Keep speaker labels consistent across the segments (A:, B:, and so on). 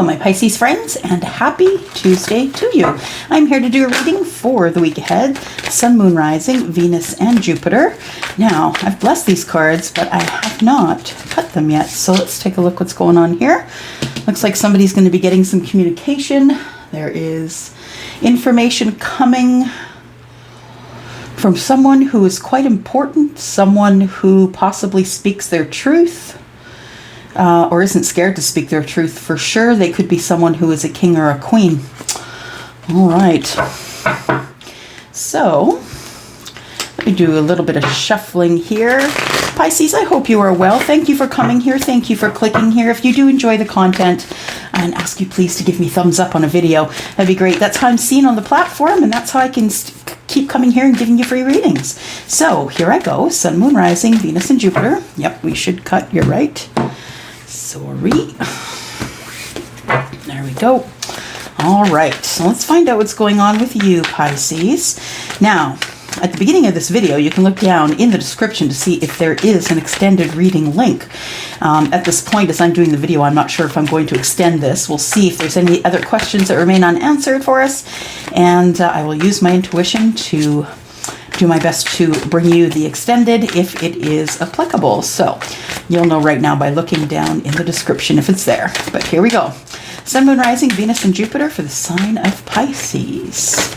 A: Hello, my Pisces friends, and happy Tuesday to you. I'm here to do a reading for the week ahead, Sun, Moon, Rising, Venus, and Jupiter. Now, I've blessed these cards, but I have not cut them yet, so let's take a look what's going on here. Looks like somebody's going to be getting some communication. There is information coming from someone who is quite important, someone who possibly speaks their truth. Or isn't scared to speak their truth for sure. They could be someone who is a king or a queen. All right. So, let me do a little bit of shuffling here. Pisces, I hope you are well. Thank you for coming here. Thank you for clicking here. If you do enjoy the content, and ask you please to give me thumbs up on a video. That'd be great. That's how I'm seen on the platform, and that's how I can keep coming here and giving you free readings. So, here I go. Sun, Moon, Rising, Venus, and Jupiter. Yep, we should cut. You're right. Sorry. There we go. All right, so let's find out what's going on with you, Pisces. Now, at the beginning of this video, you can look down in the description to see if there is an extended reading link. At this point, as I'm doing the video, I'm not sure if I'm going to extend this. We'll see if there's any other questions that remain unanswered for us, and I will use my intuition to do my best to bring you the extended if it is applicable. So you'll know right now by looking down in the description if it's there. But here we go. Sun, Moon, Rising, Venus, and Jupiter for the sign of Pisces.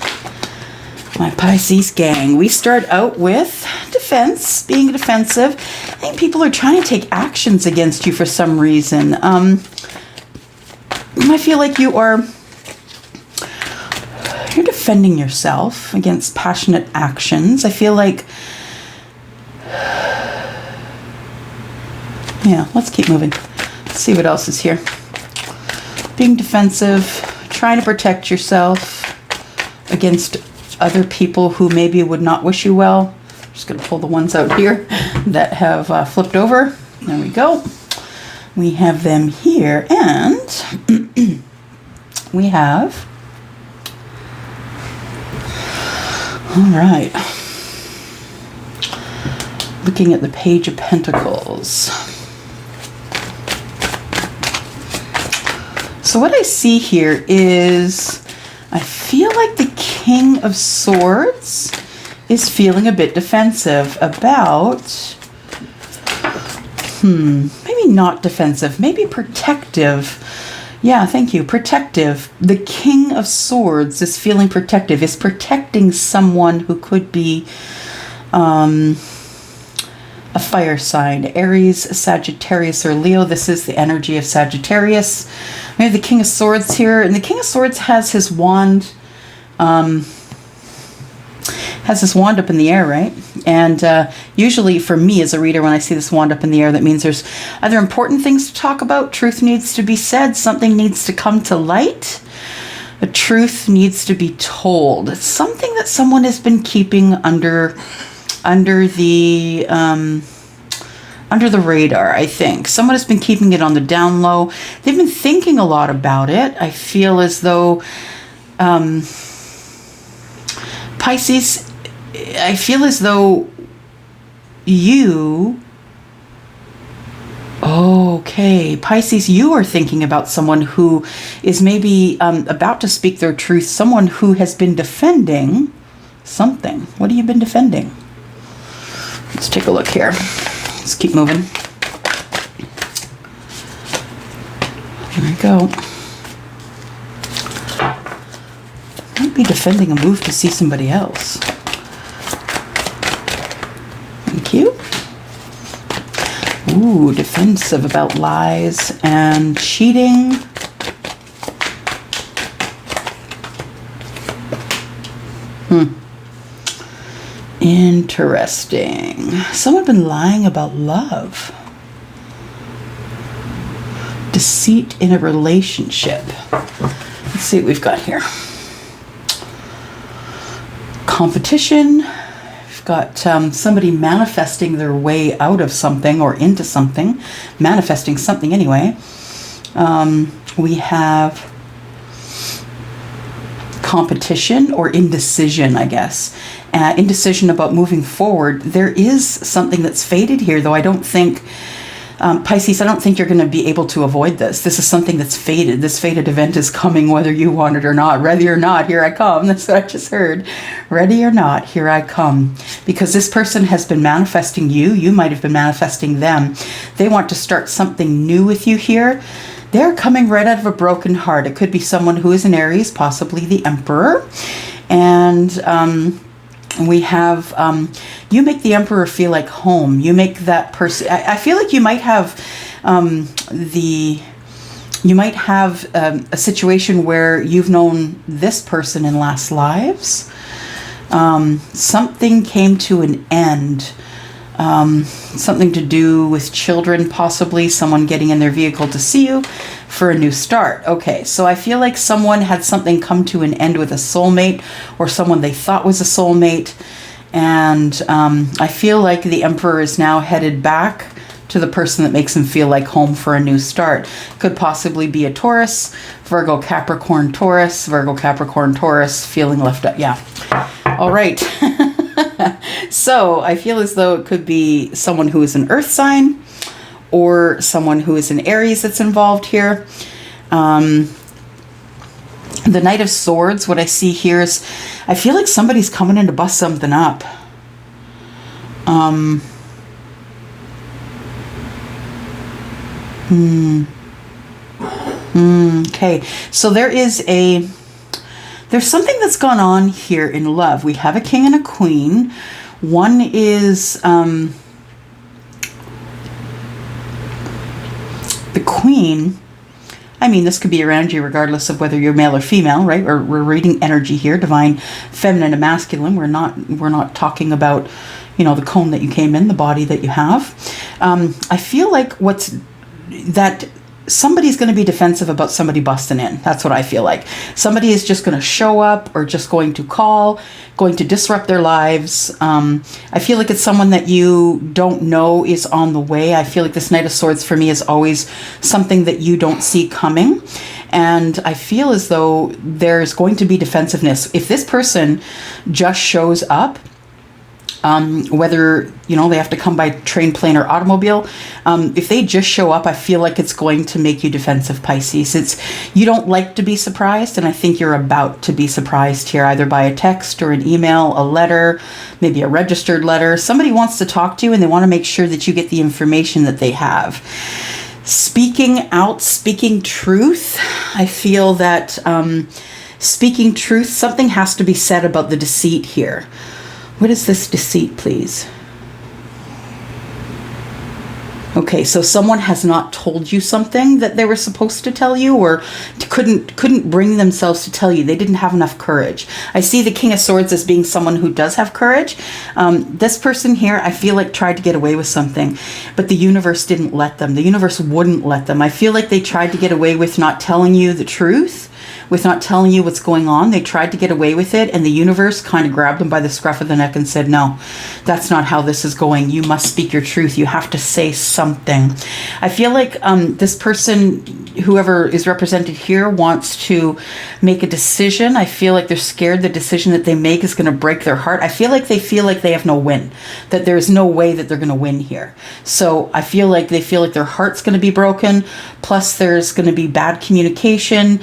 A: My Pisces gang. We start out with defense, being defensive. I think people are trying to take actions against you for some reason. I feel like you're defending yourself against passionate actions. I feel like, yeah, let's keep moving. Let's see what else is here. Being defensive, trying to protect yourself against other people who maybe would not wish you well. I'm just going to pull the ones out here that have flipped over. There we go. We have them here, and we have... All right. Looking at the Page of Pentacles. So what I see here is, I feel like the King of Swords is feeling a bit defensive about, maybe not defensive, maybe protective. Yeah, thank you. Protective. The King of Swords is feeling protective, is protecting someone who could be a fire sign. Aries, Sagittarius, or Leo. This is the energy of Sagittarius. We have the King of Swords here, and the King of Swords has his wand, up in the air, right? And usually for me as a reader, when I see this wand up in the air, that means there's other important things to talk about. Truth needs to be said. Something needs to come to light. The truth needs to be told. It's something that someone has been keeping under the radar, I think. Someone has been keeping it on the down low. They've been thinking a lot about it. I feel as though Pisces, I feel as though Pisces, you are thinking about someone who is maybe about to speak their truth, someone who has been defending something. What have you been defending? Let's take a look here. Let's keep moving. There we go. Might be defending a move to see somebody else. Thank you. Ooh, defensive about lies and cheating. Interesting. Someone been lying about love. Deceit in a relationship. Let's see what we've got here. Competition. We've got somebody manifesting their way out of something or into something. Manifesting something anyway. We have competition or indecision, I guess. Indecision about moving forward. There is something that's faded here, though I don't think Pisces, I don't think you're going to be able to avoid this. This is something that's fated. This fated event is coming whether you want it or not. Ready or not, here I come. That's what I just heard. Ready or not, here I come. Because this person has been manifesting you. You might have been manifesting them. They want to start something new with you here. They're coming right out of a broken heart. It could be someone who is an Aries, possibly the Emperor. And we have, you make the Emperor feel like home. You make that person, I feel like you might have a situation where you've known this person in last lives. Something came to an end. Something to do with children, possibly someone getting in their vehicle to see you for a new start. Okay, so I feel like someone had something come to an end with a soulmate or someone they thought was a soulmate. And I feel like the Emperor is now headed back to the person that makes him feel like home for a new start. Could possibly be a Taurus, Virgo, Capricorn, Taurus, Virgo, Capricorn, Taurus, feeling left out. Yeah. All right. So I feel as though it could be someone who is an earth sign or someone who is an Aries that's involved here. The Knight of Swords, what I see here is, I feel like somebody's coming in to bust something up. Okay, so there's something that's gone on here in love. We have a king and a queen. One is the queen. I mean, this could be around you regardless of whether you're male or female, right? We're reading energy here, divine, feminine, and masculine. We're not talking about, the cone that you came in, the body that you have. I feel like that somebody's going to be defensive about somebody busting in. That's what I feel like. Somebody is just going to show up or just going to call, going to disrupt their lives. I feel like it's someone that you don't know is on the way. I feel like this Knight of Swords for me is always something that you don't see coming. And I feel as though there's going to be defensiveness. If this person just shows up, whether, they have to come by train, plane, or automobile. If they just show up, I feel like it's going to make you defensive, Pisces. You don't like to be surprised, and I think you're about to be surprised here, either by a text or an email, a letter, maybe a registered letter. Somebody wants to talk to you, and they want to make sure that you get the information that they have. Speaking out, speaking truth. I feel that speaking truth, something has to be said about the deceit here. What is this deceit, please? Okay, so someone has not told you something that they were supposed to tell you, or couldn't bring themselves to tell you. They didn't have enough courage. I see the King of Swords as being someone who does have courage. This person here, I feel like tried to get away with something, but the universe didn't let them. The universe wouldn't let them. I feel like they tried to get away with not telling you the truth, with not telling you what's going on. They tried to get away with it, and the universe kind of grabbed them by the scruff of the neck and said, no, that's not how this is going. You must speak your truth. You have to say something. I feel like this person, whoever is represented here, wants to make a decision. I feel like they're scared the decision that they make is going to break their heart. I feel like they have no win, that there's no way that they're going to win here. So I feel like they feel like their heart's going to be broken. Plus there's going to be bad communication.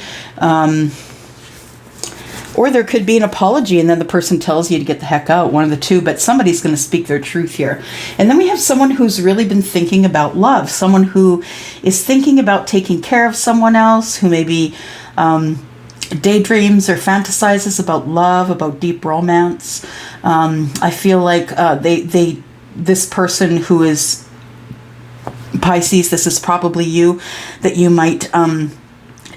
A: Or there could be an apology and then the person tells you to get the heck out, one of the two, but somebody's going to speak their truth here. And then we have someone who's really been thinking about love, someone who is thinking about taking care of someone else, who maybe daydreams or fantasizes about love, about deep romance. I feel like this person who is Pisces, this is probably you, that you might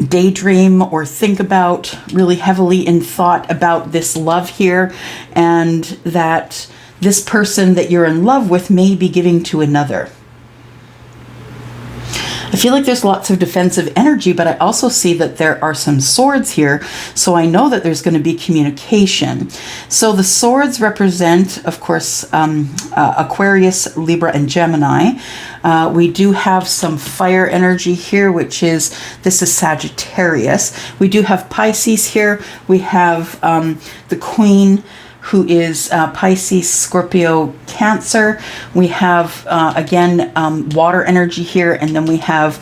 A: daydream or think about really heavily in thought about this love here, and that this person that you're in love with may be giving to another. I feel like there's lots of defensive energy, but I also see that there are some swords here, so I know that there's going to be communication. So the swords represent, of course, Aquarius, Libra, and Gemini. We do have some fire energy here, this is Sagittarius. We do have Pisces here. We have the Queen. who is Pisces, Scorpio, Cancer. We have, again, water energy here, and then we have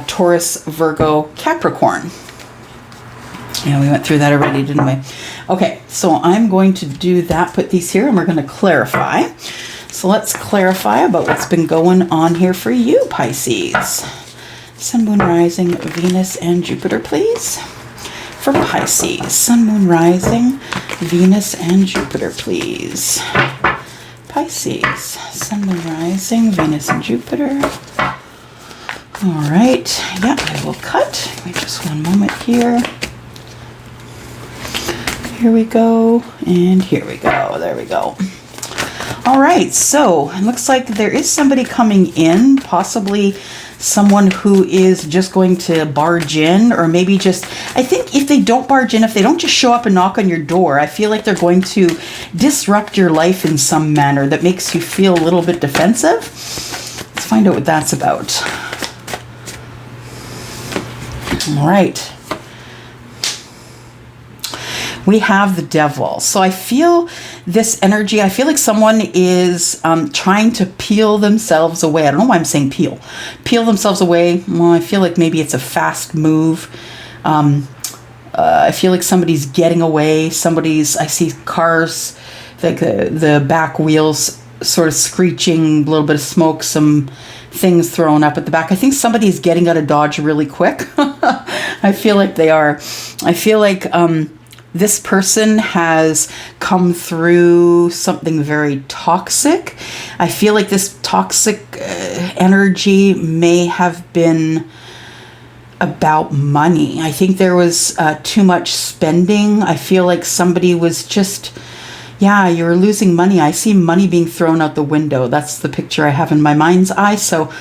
A: Taurus, Virgo, Capricorn. Yeah, we went through that already, didn't we? Okay, so I'm going to do that, put these here, and we're going to clarify. So let's clarify about what's been going on here for you, Pisces. Sun, Moon, Rising, Venus, and Jupiter, please. For Pisces, Sun, Moon, Rising, Venus, and Jupiter, please. Pisces, Sun, Moon, Rising, Venus, and Jupiter. All right. Yeah, I will cut. Wait just one moment here. Here we go, and here we go. There we go. All right, so it looks like there is somebody coming in, possibly someone who is just going to barge in, or maybe just, I think if they don't barge in, if they don't just show up and knock on your door, I feel like they're going to disrupt your life in some manner that makes you feel a little bit defensive. Let's find out what that's about. All right. We have the Devil. So I feel this energy. I feel like someone is trying to peel themselves away. I don't know why I'm saying peel. Peel themselves away. Well, I feel like maybe it's a fast move. I feel like somebody's getting away. I see cars, like the back wheels sort of screeching, a little bit of smoke, some things thrown up at the back. I think somebody's getting out of Dodge really quick. I feel like they are. I feel like this person has come through something very toxic. I feel like this toxic energy may have been about money. I think there was too much spending. I feel like somebody was just, yeah, you're losing money. I see money being thrown out the window. That's the picture I have in my mind's eye. So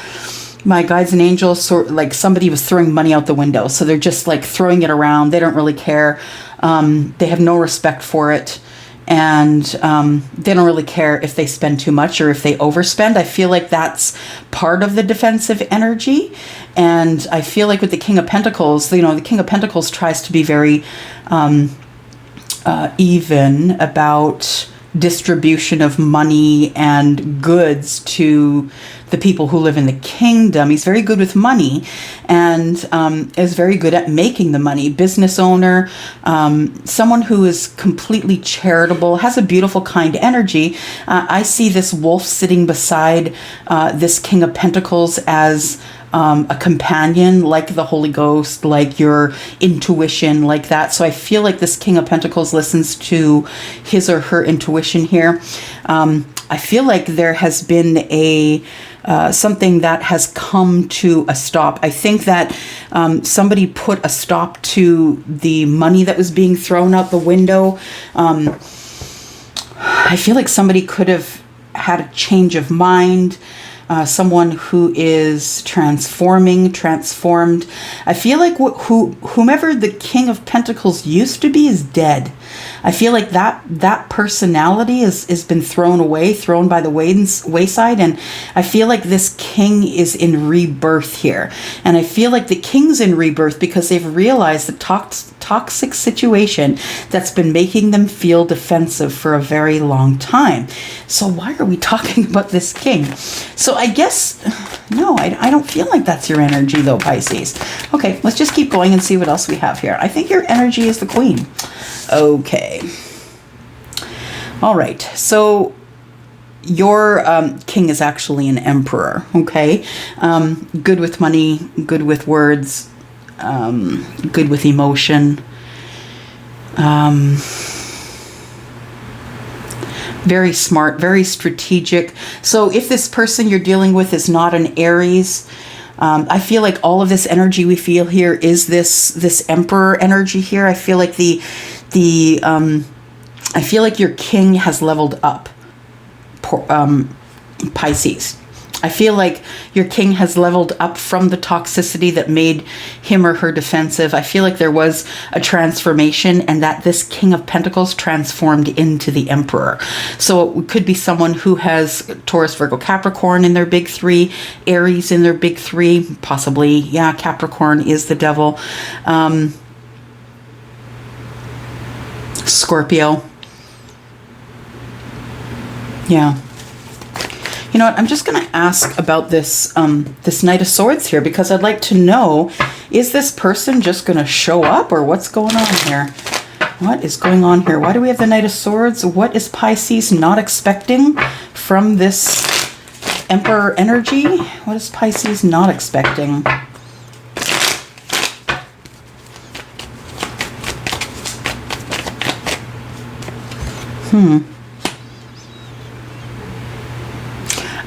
A: my guides and angels, like somebody was throwing money out the window. So they're just like throwing it around. They don't really care. They have no respect for it. And they don't really care if they spend too much or if they overspend. I feel like that's part of the defensive energy. And I feel like with the King of Pentacles, you know, the King of Pentacles tries to be very even about distribution of money and goods to the people who live in the kingdom. He's very good with money and is very good at making the money. Business owner, someone who is completely charitable, has a beautiful, kind energy. I see this wolf sitting beside this King of Pentacles as a companion, like the Holy Ghost, like your intuition, like that. So I feel like this King of Pentacles listens to his or her intuition here. I feel like there has been a something that has come to a stop. I think that somebody put a stop to the money that was being thrown out the window. I feel like somebody could have had a change of mind. Someone who is transformed. I feel like whomever the King of Pentacles used to be is dead. I feel like that personality has been thrown by the wayside, and I feel like this king is in rebirth here. And I feel like the king's in rebirth because they've realized the toxic situation that's been making them feel defensive for a very long time. So why are we talking about this king? So I guess, no, I don't feel like that's your energy though, Pisces. Okay, let's just keep going and see what else we have here. I think your energy is the Queen. Okay. All right. So your king is actually an emperor. Okay. Good with money, good with words, good with emotion. Very smart, very strategic. So if this person you're dealing with is not an Aries, I feel like all of this energy we feel here is this emperor energy here. I feel like I feel like your king has leveled up, Pisces. I feel like your king has leveled up from the toxicity that made him or her defensive. I feel like there was a transformation and that this King of Pentacles transformed into the Emperor. So it could be someone who has Taurus, Virgo, Capricorn in their big three, Aries in their big three, possibly, yeah, Capricorn is the devil. Scorpio. Yeah. You know what? I'm just going to ask about this this Knight of Swords here, because I'd like to know, is this person just going to show up, or what's going on here? What is going on here? Why do we have the Knight of Swords? What is Pisces not expecting from this Emperor energy? What is Pisces not expecting?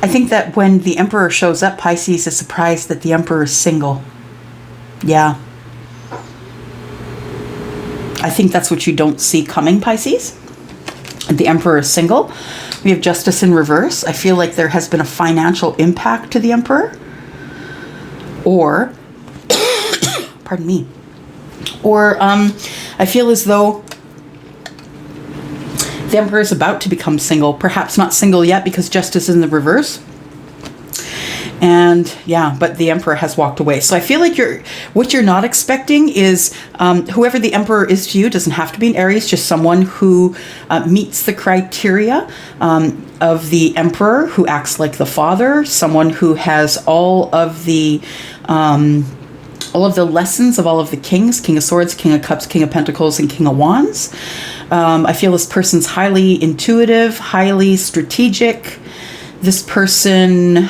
A: I think that when the Emperor shows up, Pisces is surprised that the Emperor is single. Yeah. I think that's what you don't see coming, Pisces. The Emperor is single. We have Justice in reverse. I feel like there has been a financial impact to the Emperor. Or, pardon me. Or I feel as though the Emperor is about to become single. Perhaps not single yet because Justice is in the reverse. And yeah, but the Emperor has walked away. So I feel like what you're not expecting is whoever the Emperor is to you, doesn't have to be an Aries, just someone who meets the criteria of the Emperor, who acts like the father, someone who has all of the lessons of all of the kings, King of Swords, King of Cups, King of Pentacles, and King of Wands. I feel this person's highly intuitive, highly strategic. This person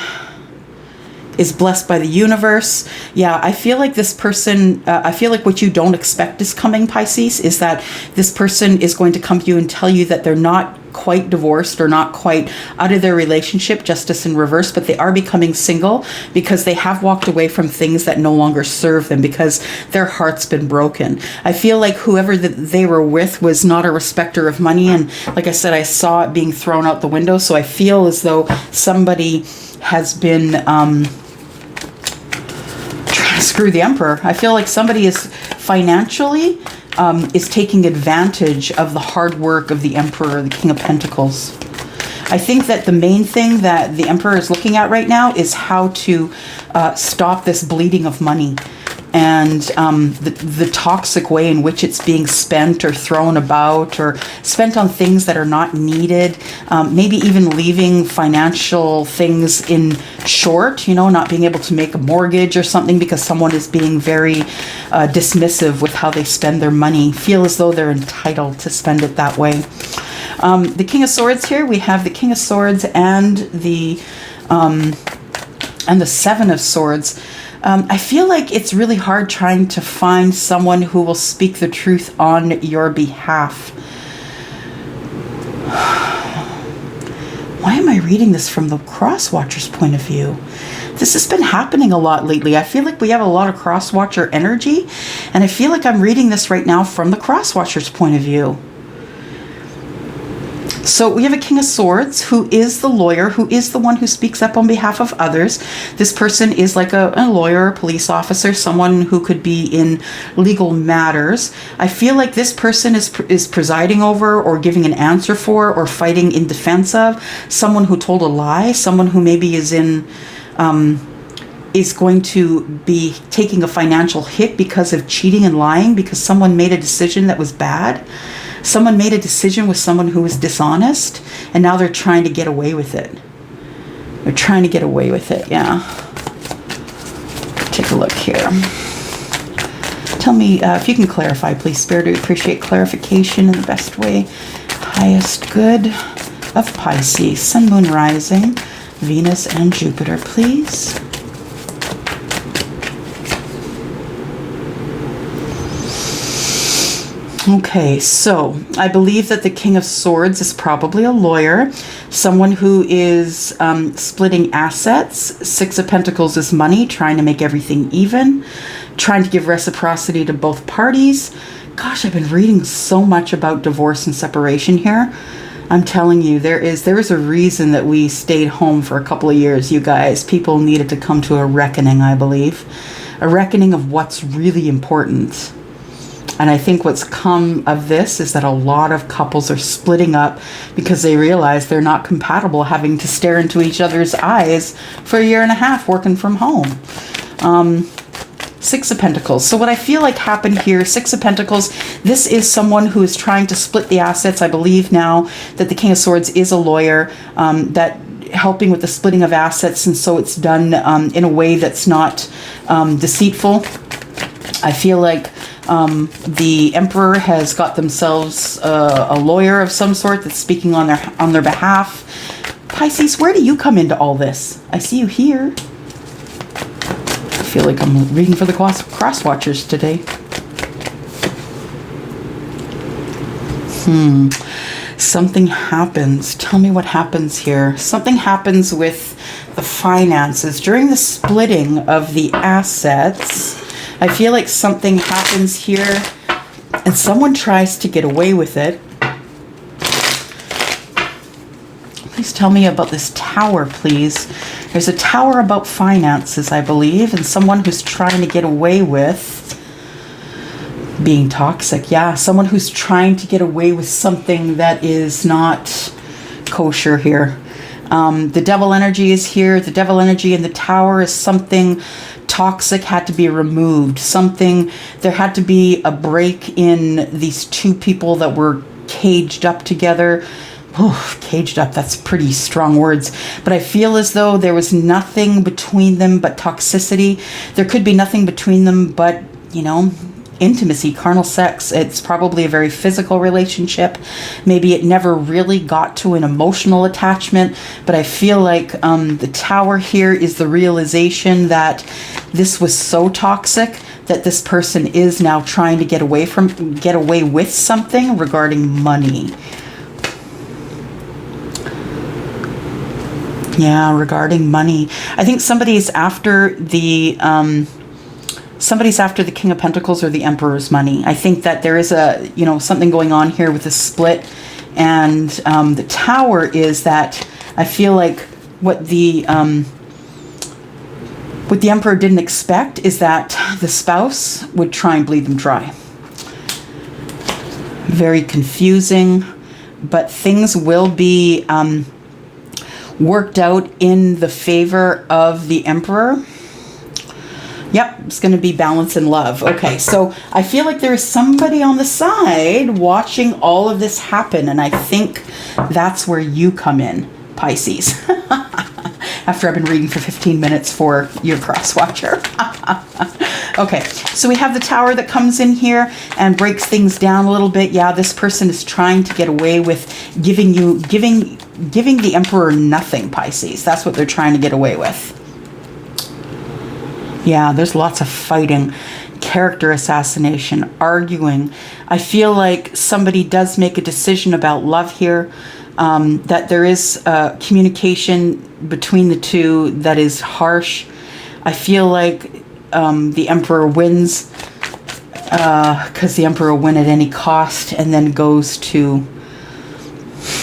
A: is blessed by the universe. Yeah, I feel like this person, I feel like what you don't expect is coming, Pisces, is that this person is going to come to you and tell you that they're not quite divorced or not quite out of their relationship, Justice in reverse, but they are becoming single because they have walked away from things that no longer serve them because their heart's been broken. I feel like whoever that they were with was not a respecter of money, and like I said, I saw it being thrown out the window, so I feel as though somebody has been trying to screw the Emperor. I feel like somebody is financially is taking advantage of the hard work of the Emperor, the King of Pentacles. I think that the main thing that the Emperor is looking at right now is how to stop this bleeding of money and the toxic way in which it's being spent or thrown about or spent on things that are not needed, maybe even leaving financial things in short, you know, not being able to make a mortgage or something because someone is being very dismissive with how they spend their money, feel as though they're entitled to spend it that way. The King of Swords here, we have the King of Swords and the Seven of Swords. I feel like it's really hard trying to find someone who will speak the truth on your behalf. Why am I reading this from the Crosswatcher's point of view? This has been happening a lot lately. I feel like we have a lot of Crosswatcher energy, and I feel like I'm reading this right now from the Crosswatcher's point of view. So we have a King of Swords who is the lawyer, who is the one who speaks up on behalf of others. This person is like a lawyer, a police officer, someone who could be in legal matters. I feel like this person is presiding over or giving an answer for or fighting in defense of someone who told a lie, someone who maybe is going to be taking a financial hit because of cheating and lying, because someone made a decision that was bad. Someone made a decision with someone who was dishonest, and now they're trying to get away with it. They're trying to get away with it, yeah. Take a look here. Tell me if you can clarify, please, Spirit. We appreciate clarification in the best way. Highest good of Pisces, Sun, Moon, Rising, Venus, and Jupiter, please. Okay, so I believe that the King of Swords is probably a lawyer, someone who is splitting assets. Six of Pentacles is money, trying to make everything even, trying to give reciprocity to both parties. Gosh, I've been reading so much about divorce and separation here. I'm telling you, there is a reason that we stayed home for a couple of years, you guys. People needed to come to a reckoning, I believe. A reckoning of what's really important. And I think what's come of this is that a lot of couples are splitting up because they realize they're not compatible having to stare into each other's eyes for a year and a half working from home. Six of Pentacles. So what I feel like happened here, Six of Pentacles, this is someone who is trying to split the assets. I believe now that the King of Swords is a lawyer, that helping with the splitting of assets, and so it's done in a way that's not deceitful. I feel like the Emperor has got themselves a lawyer of some sort that's speaking on their behalf. Pisces, where do you come into all this? I see you here. I feel like I'm reading for the cross watchers today. Something happens. Tell me what happens here. Something happens with the finances. During the splitting of the assets, I feel like something happens here and someone tries to get away with it. Please tell me about this tower, please. There's a tower about finances, I believe, and someone who's trying to get away with being toxic. Yeah, someone who's trying to get away with something that is not kosher here. The devil energy is here. The devil energy in the tower is something toxic had to be removed. There had to be a break in these two people that were caged up together. Oh, caged up, that's pretty strong words. But I feel as though there was nothing between them but toxicity. There could be nothing between them but, intimacy, carnal sex. It's probably a very physical relationship. Maybe it never really got to an emotional attachment, but I feel like the tower here is the realization that this was so toxic that this person is now trying to get away with something regarding money. Yeah, regarding money. I think somebody's after the King of Pentacles or the Emperor's money. I think that there is something going on here with the split, and the tower is that I feel like what the Emperor didn't expect is that the spouse would try and bleed them dry. Very confusing, but things will be worked out in the favor of the Emperor. Yep, it's going to be balance and love. Okay, so I feel like there is somebody on the side watching all of this happen, and I think that's where you come in, Pisces. After I've been reading for 15 minutes for your cross watcher. Okay, so we have the tower that comes in here and breaks things down a little bit. Yeah, this person is trying to get away with giving the Emperor nothing, Pisces. That's what they're trying to get away with. Yeah, there's lots of fighting, character assassination, arguing. I feel like somebody does make a decision about love here, that there is communication between the two that is harsh. I feel like the Emperor wins because the Emperor will win at any cost, and then goes to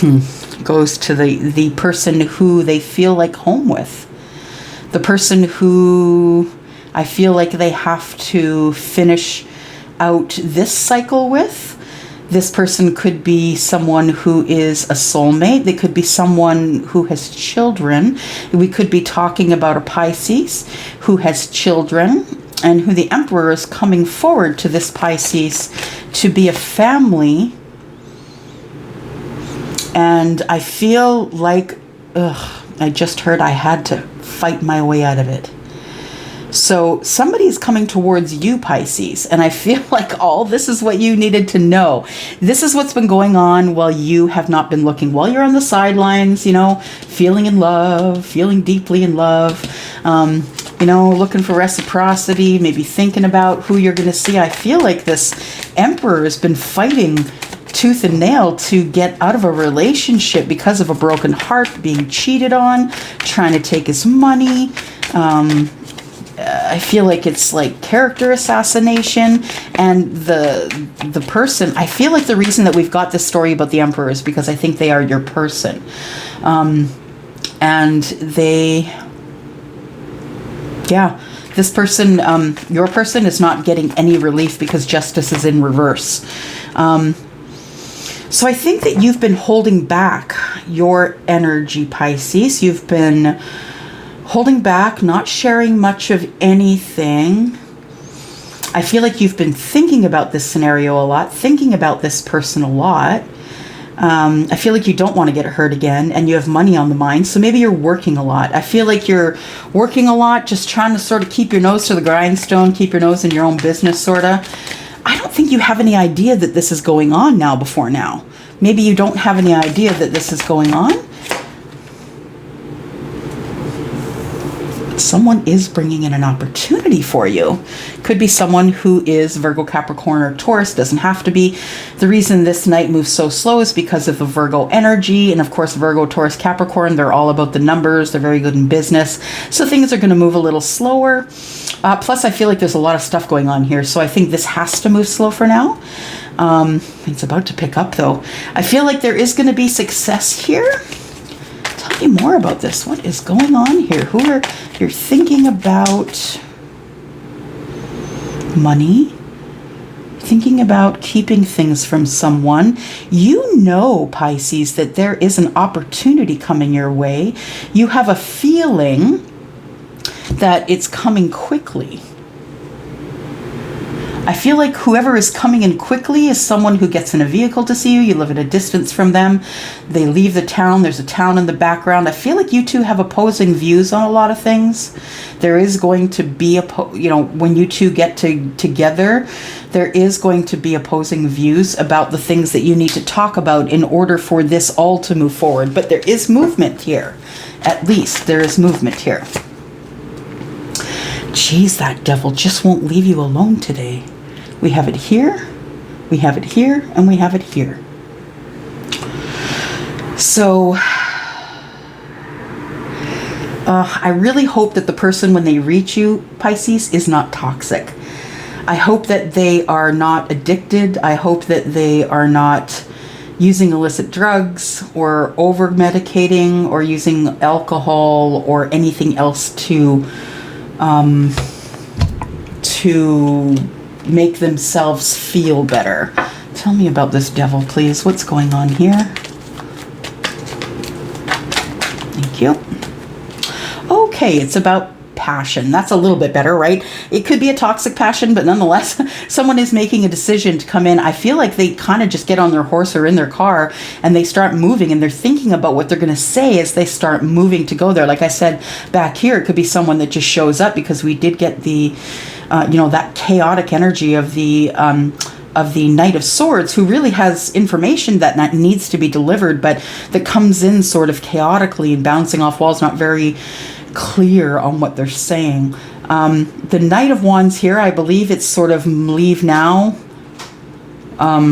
A: the person who they feel like home with. The person who I feel like they have to finish out this cycle with. This person could be someone who is a soulmate. They could be someone who has children. We could be talking about a Pisces who has children, and who the Emperor is coming forward to this Pisces to be a family. And I feel like, I just heard I had to fight my way out of it. So somebody's coming towards you, Pisces, and I feel like this is what you needed to know. This is what's been going on while you have not been looking, while you're on the sidelines, feeling in love, feeling deeply in love, looking for reciprocity, maybe thinking about who you're going to see. I feel like this Emperor has been fighting tooth and nail to get out of a relationship because of a broken heart, being cheated on, trying to take his money. I feel like it's like character assassination, and the person, I feel like the reason that we've got this story about the Emperor is because I think they are your person. And this person, your person is not getting any relief because justice is in reverse. So I think that you've been holding back your energy, Pisces. You've been holding back, not sharing much of anything. I feel like you've been thinking about this scenario a lot, thinking about this person a lot. I feel like you don't want to get hurt again, and you have money on the mind, so maybe you're working a lot. I feel like you're working a lot, just trying to sort of keep your nose to the grindstone, keep your nose in your own business, sort of. I don't think you have any idea that this is going on now before now. Maybe you don't have any idea that this is going on. Someone is bringing in an opportunity for you. Could be someone who is Virgo, Capricorn, or Taurus. Doesn't have to be. The reason this night moves so slow is because of the Virgo energy. And of course, Virgo, Taurus, Capricorn, they're all about the numbers. They're very good in business. So things are going to move a little slower. Plus, I feel like there's a lot of stuff going on here. So I think this has to move slow for now. It's about to pick up, though. I feel like there is going to be success here. Tell me more about this. What is going on here? Who are you're thinking about? Money? Thinking about keeping things from someone. You know, Pisces, that there is an opportunity coming your way. You have a feeling that it's coming quickly. I feel like whoever is coming in quickly is someone who gets in a vehicle to see you. You live at a distance from them. They leave the town. There's a town in the background. I feel like you two have opposing views on a lot of things. There is going to be, when you two get together, there is going to be opposing views about the things that you need to talk about in order for this all to move forward. But there is movement here. At least there is movement here. Geez, that devil just won't leave you alone today. We have it here, we have it here, and we have it here. So, I really hope that the person, when they reach you, Pisces, is not toxic. I hope that they are not addicted. I hope that they are not using illicit drugs or over-medicating or using alcohol or anything else to make themselves feel better. Tell me about this devil, please. What's going on here? Thank you. Okay, it's about passion. That's a little bit better, right? It could be a toxic passion, but nonetheless, someone is making a decision to come in. I feel like they kind of just get on their horse or in their car and they start moving, and they're thinking about what they're going to say as they start moving to go there. Like I said back here, it could be someone that just shows up, because we did get the, that chaotic energy of the Knight of Swords, who really has information that needs to be delivered, but that comes in sort of chaotically and bouncing off walls, not very clear on what they're saying. The Knight of Wands here, I believe it's sort of leave now,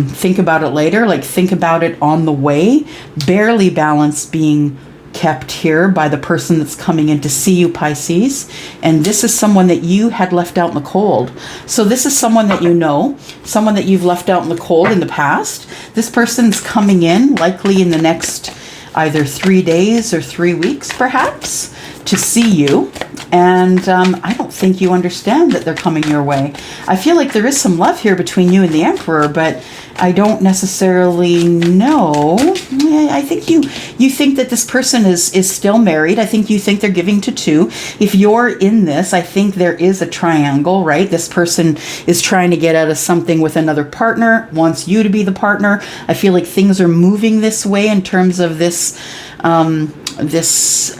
A: think about it later, like think about it on the way. Barely balance being kept here by the person that's coming in to see you, Pisces. And this is someone that you had left out in the cold. So this is someone that you know, someone that you've left out in the cold in the past. This person's coming in likely in the next either 3 days or 3 weeks, perhaps, to see you. And I don't think you understand that they're coming your way. I feel like there is some love here between you and the Emperor, but I don't necessarily know. I think you think that this person is still married. I think you think they're giving to two. If you're in this, I think there is a triangle, right? This person is trying to get out of something with another partner, wants you to be the partner. I feel like things are moving this way in terms of this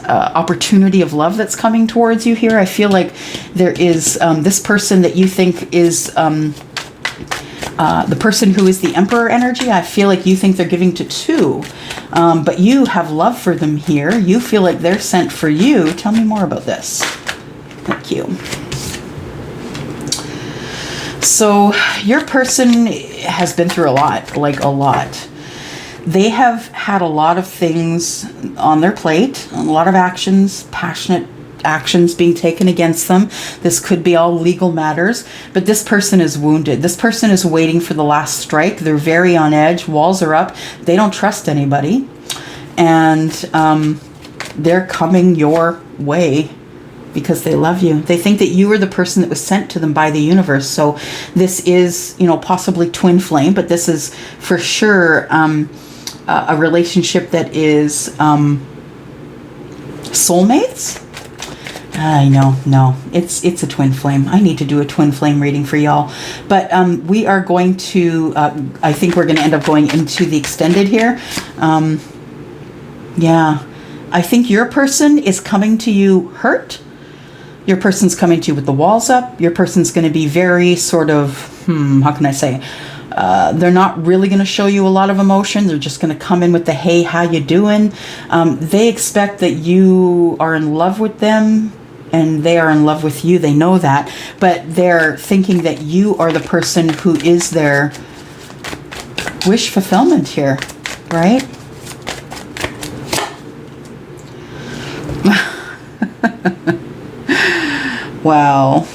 A: opportunity of love that's coming towards you here. I feel like there is this person that you think is the person who is the Emperor energy. I feel like you think they're giving to two, but you have love for them here. You feel like they're sent for you. Tell me more about this. Thank you. So your person has been through a lot, like a lot. They have had a lot of things on their plate, a lot of actions, passionate actions being taken against them. This could be all legal matters, but this person is wounded. This person is waiting for the last strike. They're very on edge. Walls are up. They don't trust anybody. And they're coming your way because they love you. They think that you are the person that was sent to them by the universe. So this is, possibly twin flame, but this is for sure a relationship that is soulmates. I know, no, it's a twin flame. I need to do a twin flame reading for y'all, but we are going to. I think we're going to end up going into the extended here. Yeah, I think your person is coming to you hurt. Your person's coming to you with the walls up. Your person's going to be very sort of, how can I say? They're not really going to show you a lot of emotion. They're just going to come in with the, hey, how you doing? They expect that you are in love with them and they are in love with you. They know that, but they're thinking that you are the person who is their wish fulfillment here, right? Wow.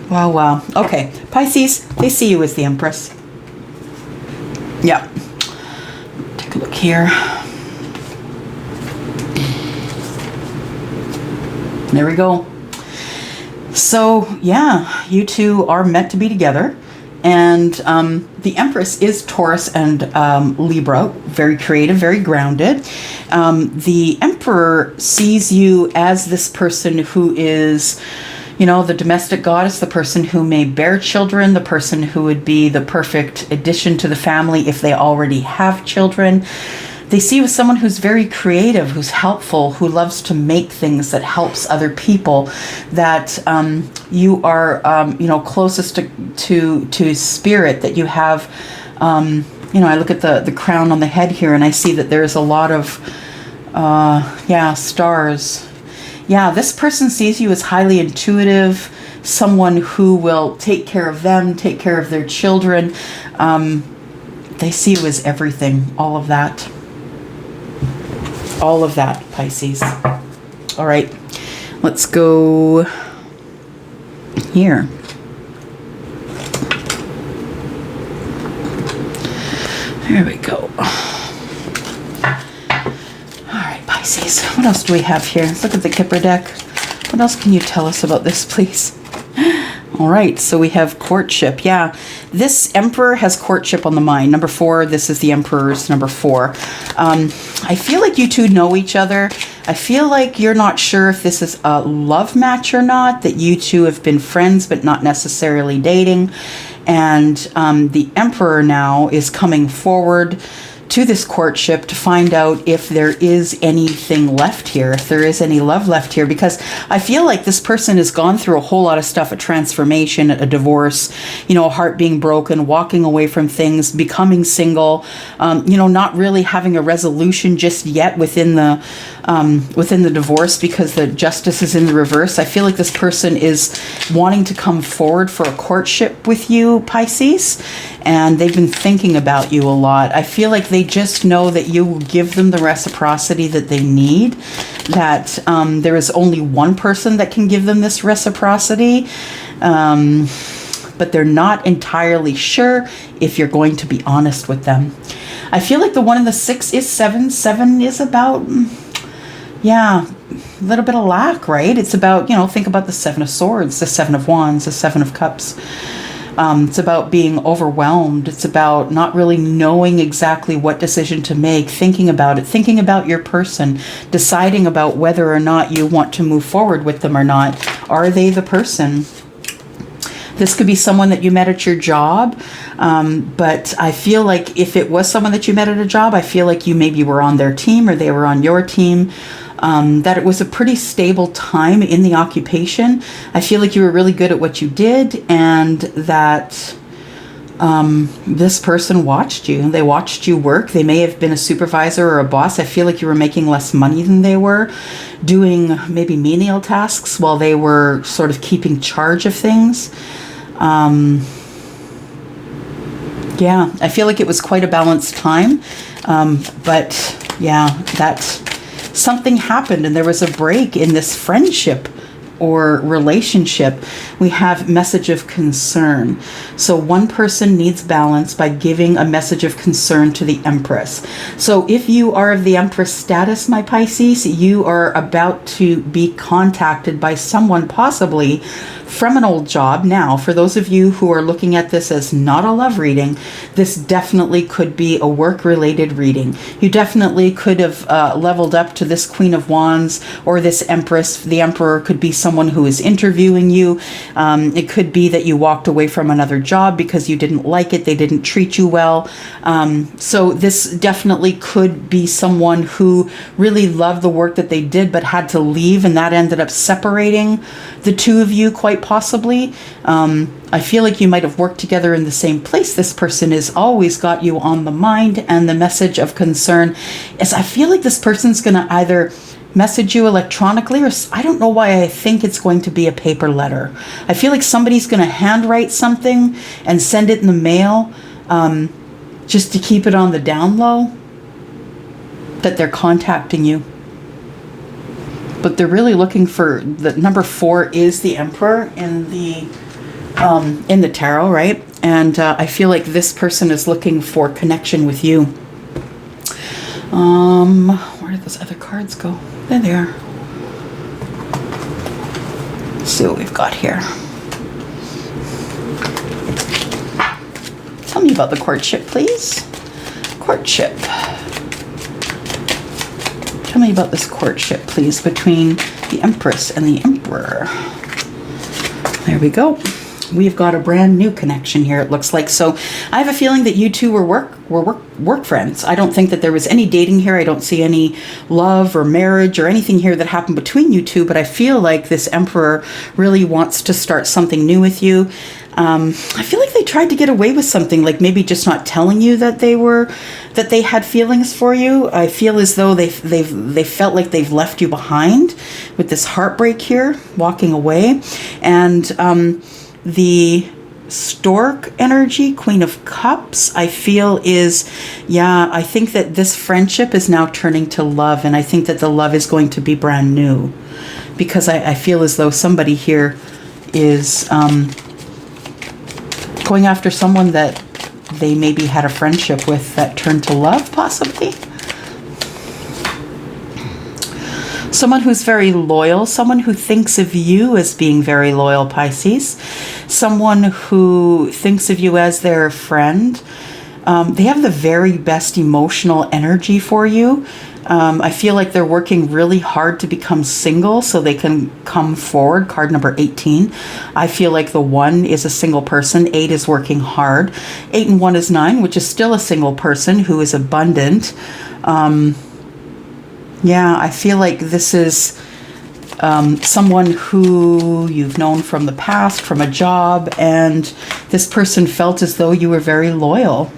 A: Wow, wow. Okay, Pisces, they see you as the Empress. Yeah. Take a look here. There we go. So, yeah, you two are meant to be together. And the Empress is Taurus and Libra, very creative, very grounded. The Emperor sees you as this person who is, you know, the domestic goddess, the person who may bear children, the person who would be the perfect addition to the family if they already have children. They see you as someone who's very creative, who's helpful, who loves to make things that helps other people, that you are, you know, closest to spirit, that you have, you know, I look at the crown on the head here and I see that there's a lot of, yeah, stars. Yeah, this person sees you as highly intuitive, someone who will take care of them, take care of their children. They see you as everything, all of that. All of that, Pisces. All right, let's go here. There we go. All right, Pisces. What else do we have here? Let's look at the Kipper deck. What else can you tell us about this, please? All right, so we have courtship. Yeah, this Emperor has courtship on the mind. Number 4, this is the Emperor's number 4. I feel like you two know each other. I feel like you're not sure if this is a love match or not, that you two have been friends but not necessarily dating. And the Emperor now is coming forward to this courtship to find out if there is anything left here, if there is any love left here, because I feel like this person has gone through a whole lot of stuff, a transformation, a divorce, you know, a heart being broken, walking away from things, becoming single, you know, not really having a resolution just yet within the divorce because the justice is in the reverse. I feel like this person is wanting to come forward for a courtship with you, Pisces, and they've been thinking about you a lot. I feel like they just know that you will give them the reciprocity that they need, that there is only one person that can give them this reciprocity, but they're not entirely sure if you're going to be honest with them. I feel like the 1 and the 6 is 7. 7 is about, yeah, a little bit of lack, right? It's about, you know, think about the 7 of Swords, the 7 of Wands, the 7 of Cups. It's about being overwhelmed. It's about not really knowing exactly what decision to make, thinking about it, thinking about your person, deciding about whether or not you want to move forward with them or not. Are they the person? This could be someone that you met at your job, but I feel like if it was someone that you met at a job, I feel like you maybe were on their team or they were on your team. That it was a pretty stable time in the occupation. I feel like you were really good at what you did, and that this person watched you. They watched you work. They may have been a supervisor or a boss. I feel like you were making less money than they were, doing maybe menial tasks while they were sort of keeping charge of things. Yeah, I feel like it was quite a balanced time. But yeah, that something happened and there was a break in this friendship or relationship. We have message of concern. So one person needs balance by giving a message of concern to the Empress. So if you are of the Empress status, my Pisces, you are about to be contacted by someone possibly from an old job. Now, for those of you who are looking at this as not a love reading, this definitely could be a work-related reading. You definitely could have leveled up to this Queen of Wands or this Empress. The Emperor could be someone someone who is interviewing you. It could be that you walked away from another job because you didn't like it. They didn't treat you well. So this definitely could be someone who really loved the work that they did but had to leave, and that ended up separating the two of you quite possibly. I feel like you might have worked together in the same place. This person has always got you on the mind, and the message of concern is I feel like this person's going to either message you electronically, or I don't know why I think it's going to be a paper letter. I feel like somebody's going to handwrite something and send it in the mail, just to keep it on the down low that they're contacting you. But they're really looking for the number 4 is the Emperor in the tarot, right? And I feel like this person is looking for connection with you. Where did those other cards go? There they are. Let's see what we've got here. Tell me about the courtship, please. Courtship. Tell me about this courtship, please, between the Empress and the Emperor. There we go. We've got a brand new connection here, it looks like. So I have a feeling that you two were work friends. I don't think that there was any dating here. I don't see any love or marriage or anything here that happened between you two, but I feel like this Emperor really wants to start something new with you. I feel like they tried to get away with something, like maybe just not telling you that they had feelings for you. I feel as though they felt like they've left you behind with this heartbreak here, walking away. And the Stork energy, Queen of Cups, I feel is, I think that this friendship is now turning to love, and I think that the love is going to be brand new, because I feel as though somebody here is going after someone that they maybe had a friendship with that turned to love, possibly. Someone who's very loyal, someone who thinks of you as being very loyal, Pisces. Someone who thinks of you as their friend. They have the very best emotional energy for you. I feel like they're working really hard to become single so they can come forward. Card number 18. I feel like the 1 is a single person. 8 is working hard. 8 and 1 is 9, which is still a single person who is abundant. I feel like this is someone who you've known from the past, from a job, and this person felt as though you were very loyal.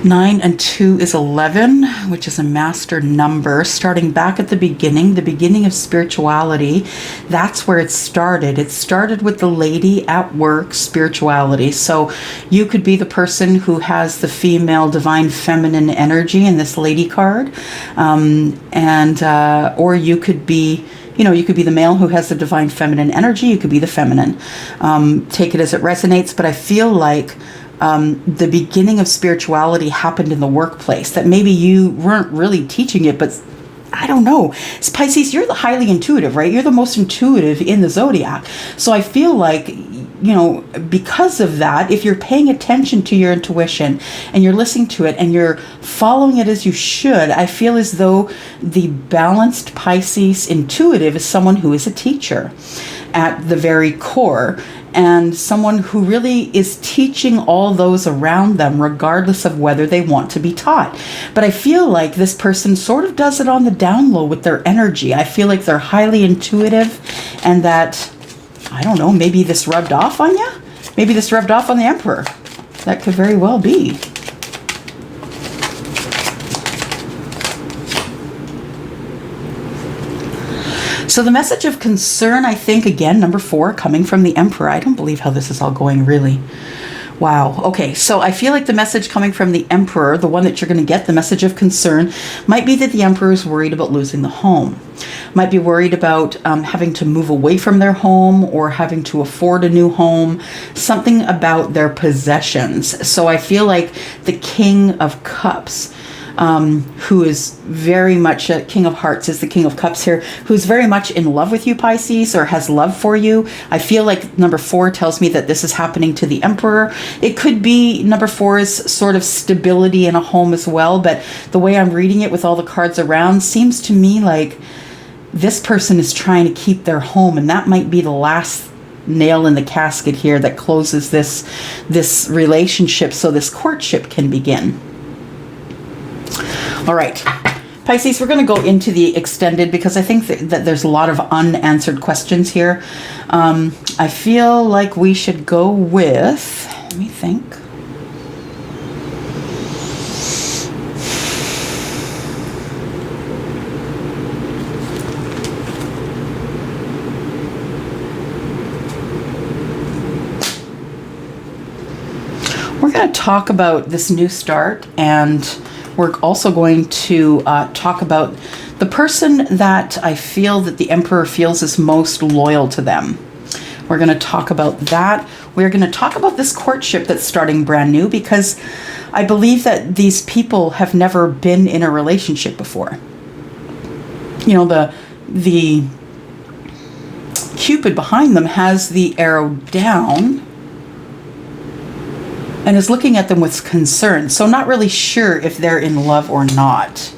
A: 9 and 2 is 11, which is a master number. Starting back at the beginning of spirituality, that's where it started. It started with the lady at work, spirituality. So you could be the person who has the female divine feminine energy in this lady card. Or you could be, you could be the male who has the divine feminine energy. You could be the feminine. Take it as it resonates. But I feel like the beginning of spirituality happened in the workplace, that maybe you weren't really teaching it, but I don't know. Pisces, you're the highly intuitive, right? You're the most intuitive in the zodiac. So I feel like, because of that, if you're paying attention to your intuition and you're listening to it and you're following it as you should, I feel as though the balanced Pisces intuitive is someone who is a teacher at the very core, and someone who really is teaching all those around them, regardless of whether they want to be taught. But I feel like this person sort of does it on the down low with their energy. I feel like they're highly intuitive, and that, I don't know, maybe this rubbed off on you? Maybe this rubbed off on the Emperor. That could very well be. So the message of concern, I think, again, number 4, coming from the Emperor. I don't believe how this is all going, really. Wow. Okay, so I feel like the message coming from the Emperor, the one that you're going to get, the message of concern, might be that the Emperor is worried about losing the home. Might be worried about having to move away from their home or having to afford a new home. Something about their possessions. So I feel like the King of Cups, who is very much, King of Hearts is the King of Cups here, who's very much in love with you, Pisces, or has love for you. I feel like number 4 tells me that this is happening to the Emperor. It could be number 4's sort of stability in a home as well, but the way I'm reading it with all the cards around seems to me like this person is trying to keep their home, and that might be the last nail in the casket here that closes this relationship so this courtship can begin. All right, Pisces, we're going to go into the extended because I think that there's a lot of unanswered questions here. I feel like we should go with, let me think. We're going to talk about this new start, and we're also going to talk about the person that I feel that the Emperor feels is most loyal to them. We're going to talk about that. We're going to talk about this courtship that's starting brand new, because I believe that these people have never been in a relationship before. You know, the Cupid behind them has the arrow down and is looking at them with concern. So not really sure if they're in love or not.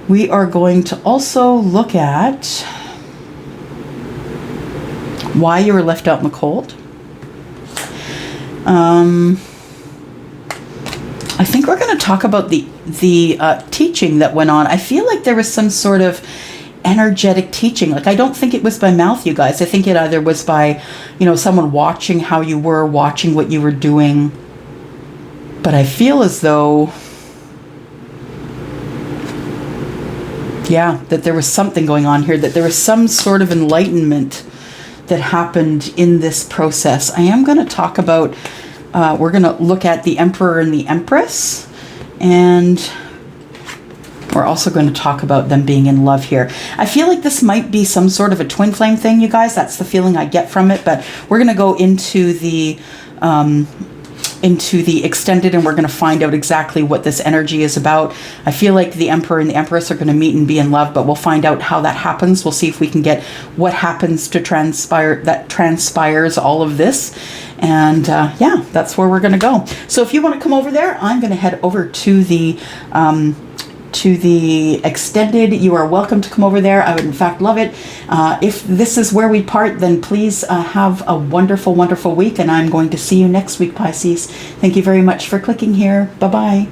A: We are going to also look at why you were left out in the cold. I think we're going to talk about the teaching that went on. I feel like there was some sort of energetic teaching. Like, I don't think it was by mouth, you guys. I think it either was by, you know, someone watching how you were, watching what you were doing. But I feel as though, yeah, that there was something going on here, that there was some sort of enlightenment that happened in this process. I am going to talk about, we're going to look at the Emperor and the Empress, and we're also going to talk about them being in love here. I feel like this might be some sort of a twin flame thing, you guys. That's the feeling I get from it, but we're going to go into the extended, and we're going to find out exactly what this energy is about. I feel like the Emperor and the Empress are going to meet and be in love, but we'll find out how that happens. We'll see if we can get what happens to transpires all of this. And yeah, that's where we're going to go. So if you want to come over there, I'm going to head over to the extended. You are welcome to come over there. I would in fact love it. If this is where we part, then please have a wonderful, wonderful week, and I'm going to see you next week, Pisces. Thank you very much for clicking here. Bye-bye.